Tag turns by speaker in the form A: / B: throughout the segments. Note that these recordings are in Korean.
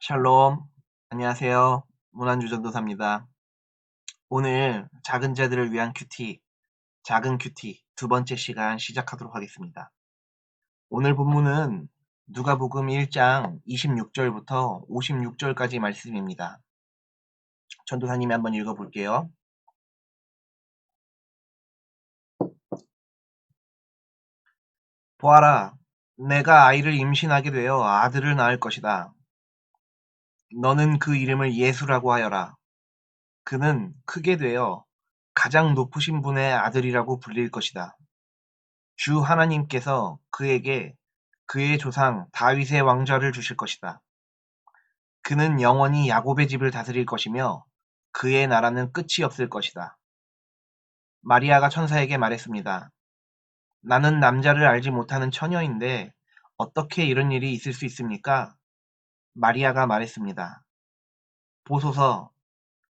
A: 샬롬. 안녕하세요. 문안주 전도사입니다. 오늘 작은 자들을 위한 큐티, 작은 큐티 두 번째 시간 시작하도록 하겠습니다. 오늘 본문은 누가복음 1장 26절부터 56절까지 말씀입니다. 전도사님이 한번 읽어볼게요. 보아라, 내가 아이를 임신하게 되어 아들을 낳을 것이다. 너는 그 이름을 예수라고 하여라. 그는 크게 되어 가장 높으신 분의 아들이라고 불릴 것이다. 주 하나님께서 그에게 그의 조상 다윗의 왕좌를 주실 것이다. 그는 영원히 야곱의 집을 다스릴 것이며 그의 나라는 끝이 없을 것이다. 마리아가 천사에게 말했습니다. 나는 남자를 알지 못하는 처녀인데 어떻게 이런 일이 있을 수 있습니까? 마리아가 말했습니다. 보소서,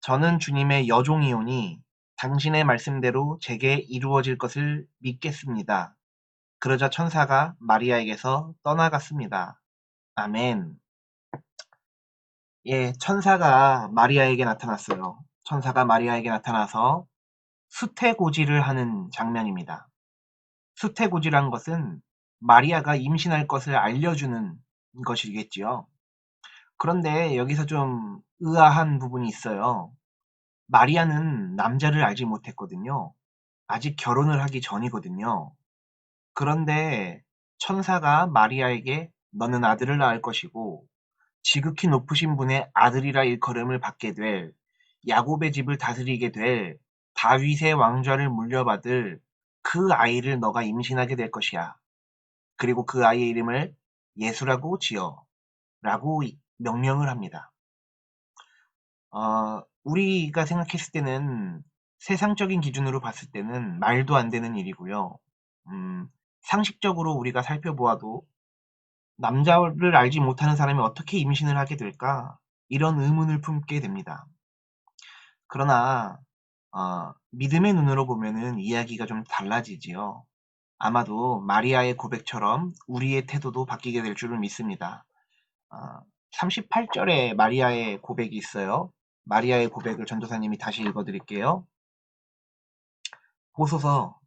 A: 저는 주님의 여종이오니 당신의 말씀대로 제게 이루어질 것을 믿겠습니다. 그러자 천사가 마리아에게서 떠나갔습니다. 아멘. 예, 천사가 마리아에게 나타났어요. 천사가 마리아에게 나타나서 수태고지를 하는 장면입니다. 수태고지란 것은 마리아가 임신할 것을 알려주는 것이겠지요. 그런데 여기서 좀 의아한 부분이 있어요. 마리아는 남자를 알지 못했거든요. 아직 결혼을 하기 전이거든요. 그런데 천사가 마리아에게 너는 아들을 낳을 것이고 지극히 높으신 분의 아들이라 일컬음을 받게 될 야곱의 집을 다스리게 될 다윗의 왕좌를 물려받을 그 아이를 너가 임신하게 될 것이야. 그리고 그 아이의 이름을 예수라고 지어 라고 명령을 합니다. 우리가 생각했을 때는 세상적인 기준으로 봤을 때는 말도 안 되는 일이고요. 상식적으로 우리가 살펴보아도 남자를 알지 못하는 사람이 어떻게 임신을 하게 될까? 이런 의문을 품게 됩니다. 그러나 믿음의 눈으로 보면은 이야기가 좀 달라지지요. 아마도 마리아의 고백처럼 우리의 태도도 바뀌게 될 줄을 믿습니다. 38절에 마리아의 고백이 있어요. 마리아의 고백을 전도사님이 다시 읽어드릴게요. 보소서,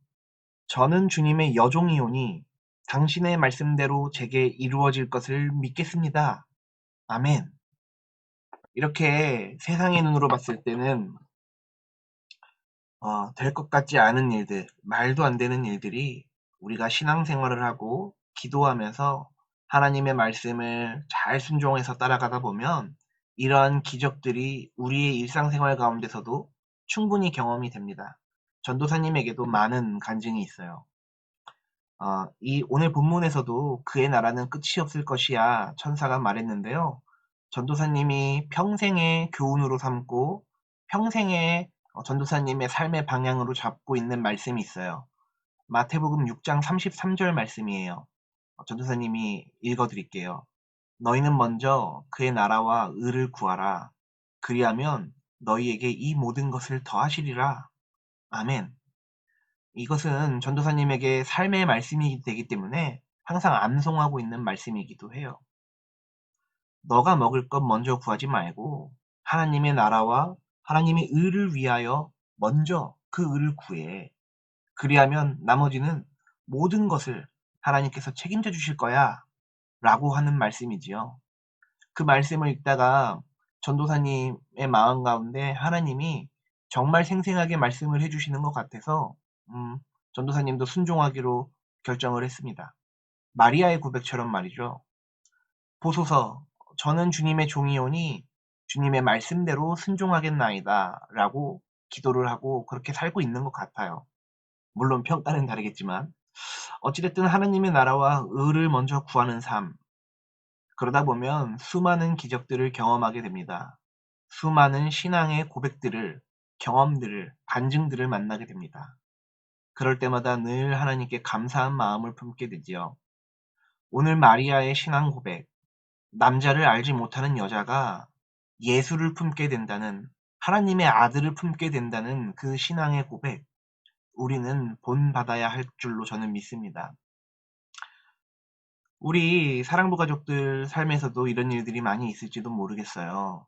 A: 저는 주님의 여종이오니 당신의 말씀대로 제게 이루어질 것을 믿겠습니다. 아멘. 이렇게 세상의 눈으로 봤을 때는 될 것 같지 않은 일들, 말도 안 되는 일들이 우리가 신앙생활을 하고 기도하면서 하나님의 말씀을 잘 순종해서 따라가다 보면 이러한 기적들이 우리의 일상생활 가운데서도 충분히 경험이 됩니다. 전도사님에게도 많은 간증이 있어요. 이 오늘 본문에서도 그의 나라는 끝이 없을 것이야 천사가 말했는데요. 전도사님이 평생의 교훈으로 삼고 평생의 전도사님의 삶의 방향으로 잡고 있는 말씀이 있어요. 마태복음 6장 33절 말씀이에요. 전도사님이 읽어드릴게요. 너희는 먼저 그의 나라와 의를 구하라. 그리하면 너희에게 이 모든 것을 더하시리라. 아멘. 이것은 전도사님에게 삶의 말씀이 되기 때문에 항상 암송하고 있는 말씀이기도 해요. 너가 먹을 것 먼저 구하지 말고 하나님의 나라와 하나님의 의를 위하여 먼저 그 의를 구해. 그리하면 나머지는 모든 것을 하나님께서 책임져 주실 거야 라고 하는 말씀이지요. 그 말씀을 읽다가 전도사님의 마음 가운데 하나님이 정말 생생하게 말씀을 해주시는 것 같아서 전도사님도 순종하기로 결정을 했습니다. 마리아의 고백처럼 말이죠. 보소서, 저는 주님의 종이오니 주님의 말씀대로 순종하겠나이다 라고 기도를 하고 그렇게 살고 있는 것 같아요. 물론 평가는 다르겠지만 어찌됐든 하나님의 나라와 의를 먼저 구하는 삶, 그러다 보면 수많은 기적들을 경험하게 됩니다. 수많은 신앙의 고백들을, 경험들을, 간증들을 만나게 됩니다. 그럴 때마다 늘 하나님께 감사한 마음을 품게 되지요. 오늘 마리아의 신앙 고백, 남자를 알지 못하는 여자가 예수를 품게 된다는, 하나님의 아들을 품게 된다는 그 신앙의 고백, 우리는 본받아야 할 줄로 저는 믿습니다. 우리 사랑부 가족들 삶에서도 이런 일들이 많이 있을지도 모르겠어요.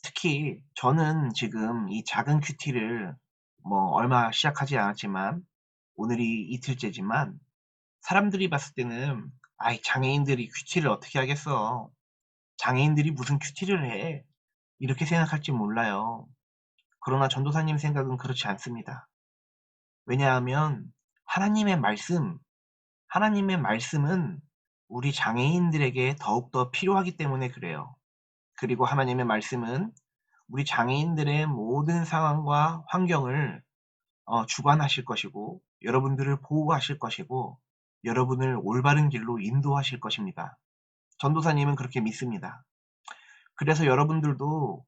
A: 특히 저는 지금 이 작은 큐티를 뭐 얼마 시작하지 않았지만 오늘이 이틀째지만 사람들이 봤을 때는 아이 장애인들이 큐티를 어떻게 하겠어. 장애인들이 무슨 큐티를 해. 이렇게 생각할지 몰라요. 그러나 전도사님 생각은 그렇지 않습니다. 왜냐하면 하나님의 말씀, 하나님의 말씀은 우리 장애인들에게 더욱더 필요하기 때문에 그래요. 그리고 하나님의 말씀은 우리 장애인들의 모든 상황과 환경을 주관하실 것이고 여러분들을 보호하실 것이고 여러분을 올바른 길로 인도하실 것입니다. 전도사님은 그렇게 믿습니다. 그래서 여러분들도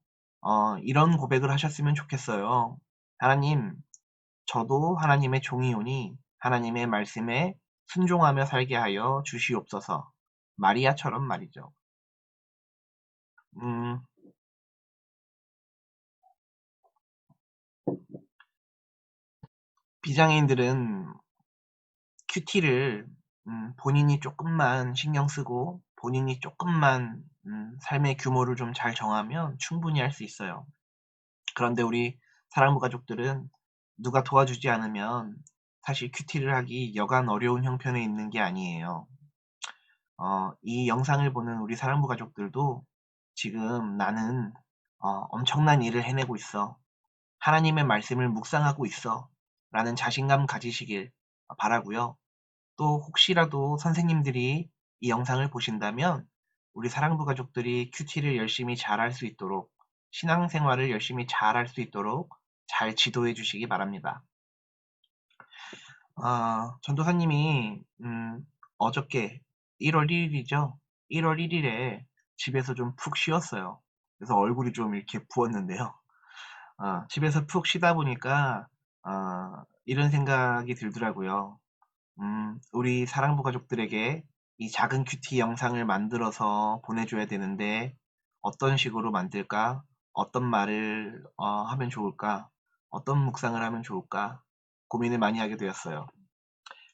A: 이런 고백을 하셨으면 좋겠어요. 하나님, 저도 하나님의 종이오니 하나님의 말씀에 순종하며 살게 하여 주시옵소서. 마리아처럼 말이죠. 음, 비장애인들은 큐티를 본인이 조금만 신경 쓰고 본인이 조금만 삶의 규모를 좀 잘 정하면 충분히 할 수 있어요. 그런데 우리 사랑부 가족들은 누가 도와주지 않으면 사실 큐티를 하기 여간 어려운 형편에 있는 게 아니에요. 이 영상을 보는 우리 사랑부 가족들도 지금 나는 엄청난 일을 해내고 있어. 하나님의 말씀을 묵상하고 있어. 라는 자신감 가지시길 바라고요. 또 혹시라도 선생님들이 이 영상을 보신다면 우리 사랑부 가족들이 큐티를 열심히 잘할 수 있도록 신앙생활을 열심히 잘할 수 있도록 잘 지도해 주시기 바랍니다. 전도사님이 어저께 1월 1일이죠. 1월 1일에 집에서 좀 푹 쉬었어요. 그래서 얼굴이 좀 이렇게 부었는데요. 집에서 푹 쉬다 보니까 이런 생각이 들더라고요. 우리 사랑부 가족들에게 이 작은 큐티 영상을 만들어서 보내줘야 되는데 어떤 식으로 만들까? 어떤 말을 하면 좋을까? 어떤 묵상을 하면 좋을까? 고민을 많이 하게 되었어요.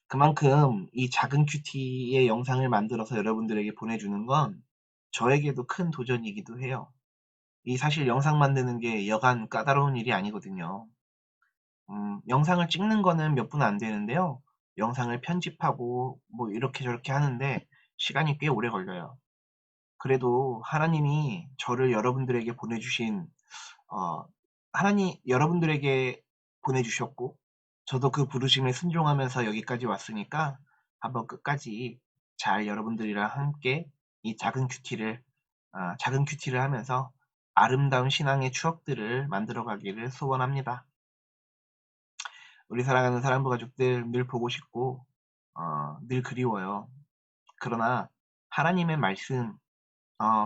A: 그만큼 이 작은 큐티의 영상을 만들어서 여러분들에게 보내주는 건 저에게도 큰 도전이기도 해요. 이 사실 영상 만드는 게 여간 까다로운 일이 아니거든요. 영상을 찍는 거는 몇 분 안 되는데요. 영상을 편집하고 뭐 이렇게 저렇게 하는데 시간이 꽤 오래 걸려요. 그래도 하나님이 저를 여러분들에게 보내주신 어, 하나님 여러분들에게 보내주셨고 저도 그 부르심에 순종하면서 여기까지 왔으니까 한번 끝까지 잘 여러분들이랑 함께 이 작은 큐티를 하면서 아름다운 신앙의 추억들을 만들어 가기를 소원합니다. 우리 사랑하는 사랑부 가족들 늘 보고 싶고 늘 그리워요. 그러나 하나님의 말씀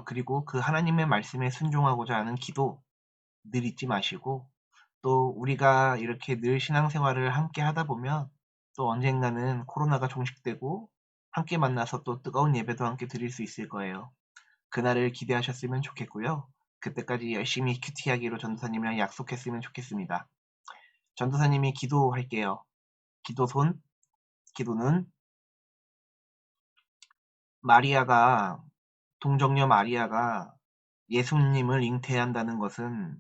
A: 그리고 그 하나님의 말씀에 순종하고자 하는 기도 늘 잊지 마시고 또 우리가 이렇게 늘 신앙생활을 함께 하다 보면 또 언젠가는 코로나가 종식되고 함께 만나서 또 뜨거운 예배도 함께 드릴 수 있을 거예요. 그날을 기대하셨으면 좋겠고요. 그때까지 열심히 큐티하기로 전도사님이랑 약속했으면 좋겠습니다. 전도사님이 기도할게요. 기도손, 기도는 마리아가 동정녀 마리아가 예수님을 잉태한다는 것은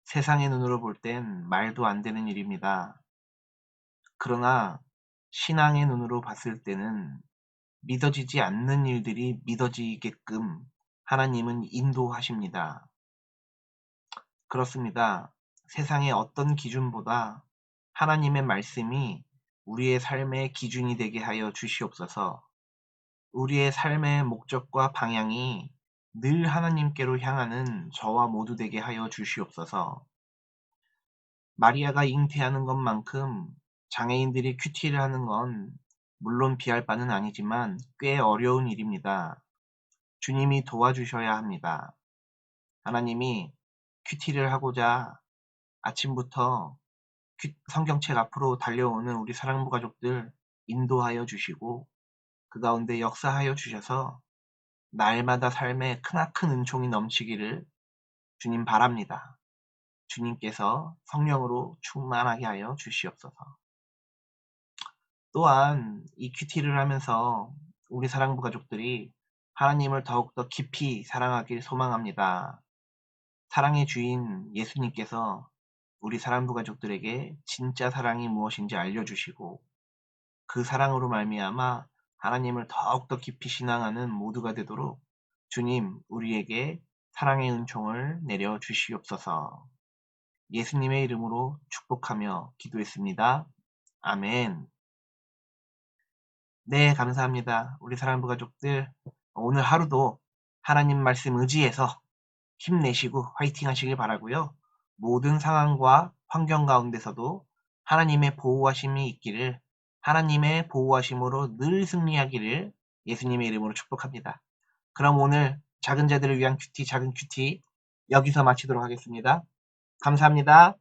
A: 세상의 눈으로 볼 땐 말도 안 되는 일입니다. 그러나 신앙의 눈으로 봤을 때는 믿어지지 않는 일들이 믿어지게끔 하나님은 인도하십니다. 그렇습니다. 세상의 어떤 기준보다 하나님의 말씀이 우리의 삶의 기준이 되게 하여 주시옵소서. 우리의 삶의 목적과 방향이 늘 하나님께로 향하는 저와 모두 되게 하여 주시옵소서. 마리아가 잉태하는 것만큼 장애인들이 큐티를 하는 건 물론 비할 바는 아니지만 꽤 어려운 일입니다. 주님이 도와주셔야 합니다. 하나님이 큐티를 하고자 아침부터 성경책 앞으로 달려오는 우리 사랑부 가족들 인도하여 주시고 그 가운데 역사하여 주셔서 날마다 삶에 크나큰 은총이 넘치기를 주님 바랍니다. 주님께서 성령으로 충만하게 하여 주시옵소서. 또한 이 큐티를 하면서 우리 사랑부 가족들이 하나님을 더욱더 깊이 사랑하길 소망합니다. 사랑의 주인 예수님께서 우리 사랑부 가족들에게 진짜 사랑이 무엇인지 알려주시고 그 사랑으로 말미암아 하나님을 더욱더 깊이 신앙하는 모두가 되도록 주님 우리에게 사랑의 은총을 내려 주시옵소서. 예수님의 이름으로 축복하며 기도했습니다. 아멘. 네, 감사합니다. 우리 사랑부 가족들 오늘 하루도 하나님 말씀 의지해서 힘내시고 화이팅 하시길 바라고요. 모든 상황과 환경 가운데서도 하나님의 보호하심이 있기를 하나님의 보호하심으로 늘 승리하기를 예수님의 이름으로 축복합니다. 그럼 오늘 작은 자들을 위한 큐티 작은 큐티 여기서 마치도록 하겠습니다. 감사합니다.